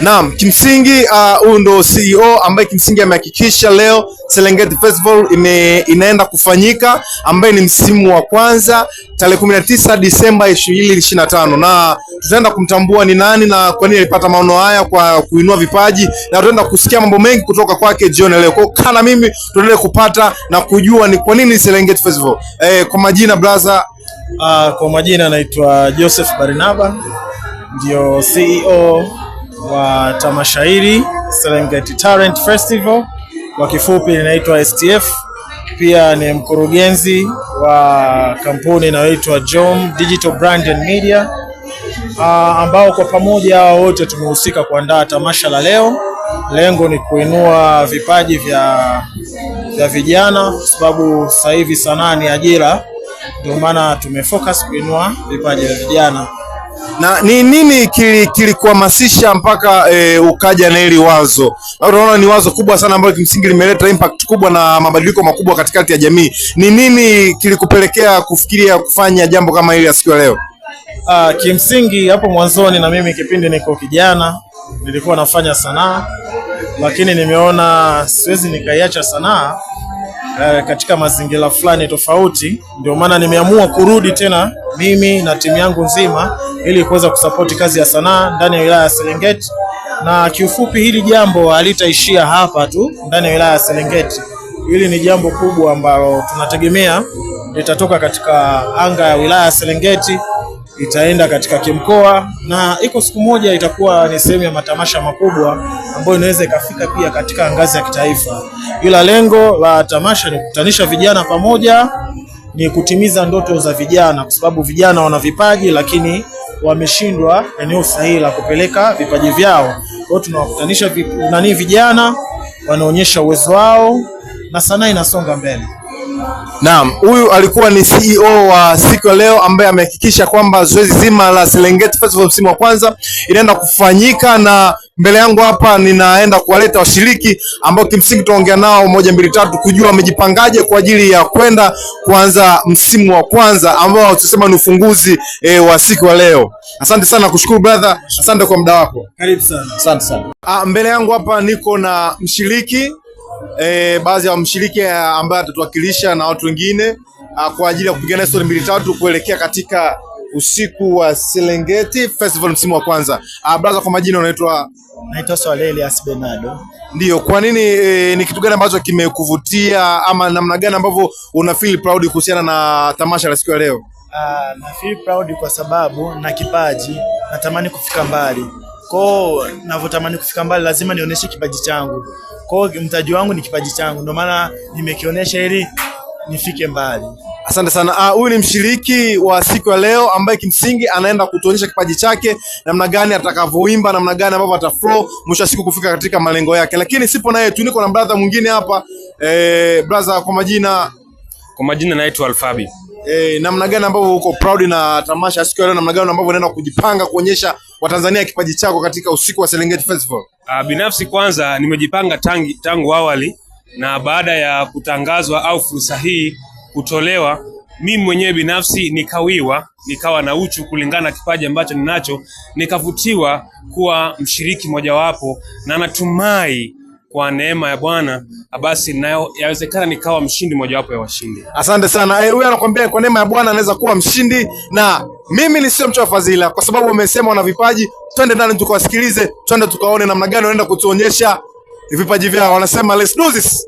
Naam, kimsingi huyu ndo CEO ambaye kimsingi amehakikisha leo Serengeti Festival inaenda kufanyika, ambaye ni msimu wa kwanza tarehe 19 Disemba 2025, na tutaenda kumtambua ni nani na kwa nini alipata maono haya kwa kuinua vipaji, na tutaenda kusikia mambo mengi kutoka kwake jioni leo. Kwa kana mimi tuendelee kupata na kujua ni kwa nini Serengeti Festival. Kwa majina brother, kwa majina naitwa Joseph Barnaba, ndio CEO wa tamasha hili Serengeti Talent Festival, kwa kifupi linaitwa STF. Pia ni mkurugenzi wa kampuni inayoitwa Jom Digital Brand and Media, ambao kwa pamoja wote tumehusika kuandaa tamasha la leo. Lengo ni kuinua vipaji vya vijana, kwa sababu sasa hivi sanaa ni ajira, ndio maana tumefocus kuinua vipaji vya vijana. Na ni nini kilikuhamasisha mpaka ukaja na hili wazo? Unaona ni wazo kubwa sana ambalo kimsingi limeleta impact kubwa na mabadiliko makubwa katikati ya jamii. Ni nini kilikupelekea kufikiria kufanya jambo kama hili siku ya leo? Kimsingi hapo mwanzoni, na mimi kipindi niko kijana nilikuwa nafanya sanaa, lakini nimeona siwezi nikaiacha sanaa katika mazingira fulani tofauti. Ndio maana nimeamua kurudi tena mimi na timu yangu nzima ili kuweza kusupport kazi ya sanaa ndani ya wilaya ya Serengeti. Na kiufupi hili jambo halitaishia hapa tu ndani ya wilaya ya Serengeti. Hili ni jambo kubwa ambalo tunategemea litatoka katika anga ya wilaya ya Serengeti, itaenda katika kimkoa, na iko siku moja itakuwa ni sehemu ya matamasha makubwa ambayo inaweza ikafika pia katika ngazi ya kitaifa. Ila lengo la tamasha ni kukutanisha vijana pamoja, ni kutimiza ndoto za vijana, kwa sababu vijana wana vipaji lakini wameshindwa eneo sahihi la kupeleka vipaji vyao. Kwa hiyo tunawakutanisha vijana, wanaonyesha uwezo wao na sanaa inasonga mbele. Naam, huyu alikuwa ni CEO wa siku ya leo ambaye amehakikisha kwamba zoezi zima la Serengeti Festival msimu wa kwanza inaenda kufanyika, na mbele yangu hapa ninaenda kuwaleta washiriki ambao kimsingi tutaongea nao moja mbili tatu kujua wamejipangaje kwa ajili ya kwenda kuanza msimu wa kwanza ambao tunasema ni ufunguzi wa siku ya leo. Asante sana, kushukuru brother, asante kwa muda wako. Karibu sana. Asante sana. Mbele yangu hapa niko na mshiriki baadhi ya mshiriki ambaye atatuwakilisha na watu wengine kwa ajili ya kupigana story mbili tatu kuelekea katika usiku wa Serengeti Festival msimu wa kwanza. Brother, kwa majina unaitwa? Naitwa Swaleli Asbenado. Ndio, kwa nini ni kitu gani ambacho kimekuvutia ama namna gani ambavyo una feel proud kuhusiana na tamasha la siku ya leo? Na feel proud kwa sababu na kipaji, natamani kufika mbali. Kwa ninavyotamani kufika mbali lazima nionyeshe kipaji changu. Kwa mtaji wangu ni kipaji changu, ndio maana nimekionyesha ili nifike mbali. Asante sana. Huyu ni mshiriki wa siku ya leo ambaye kimsingi anaenda kutuonyesha kipaji chake, namna gani atakavyoimba, namna gani ambavyo ataflow mwisho siku kufika katika malengo yake. Lakini sipo naye tu, niko na brother mwingine hapa. Brother, kwa majina? Kwa majina naitwa Alfabi. Namna gani ambavyo uko proud na tamasha siku ya leo, namna gani ambavyo unaenda kujipanga kuonyesha Watanzania kipaji chako katika usiku wa Serengeti Festival? Binafsi kwanza nimejipanga tangu awali, na baada ya kutangazwa au fursa hii kutolewa, mimi mwenyewe binafsi nikawa na uchu kulingana na kipaji ambacho ninacho, nikavutiwa kuwa mshiriki mojawapo, na natumai kwa neema ya Bwana basi nayo yawezekana nikawa mshindi mojawapo ya washindi. Asante sana. Huyu anakuambia kwa neema ya Bwana anaweza kuwa mshindi, na mimi ni sio mchoyo wa fadhila, kwa sababu wamesema wana vipaji. Twende ndani tukawasikilize, twende tukaone namna gani wanaenda kutuonyesha vipaji vyao. Wanasema let's do this.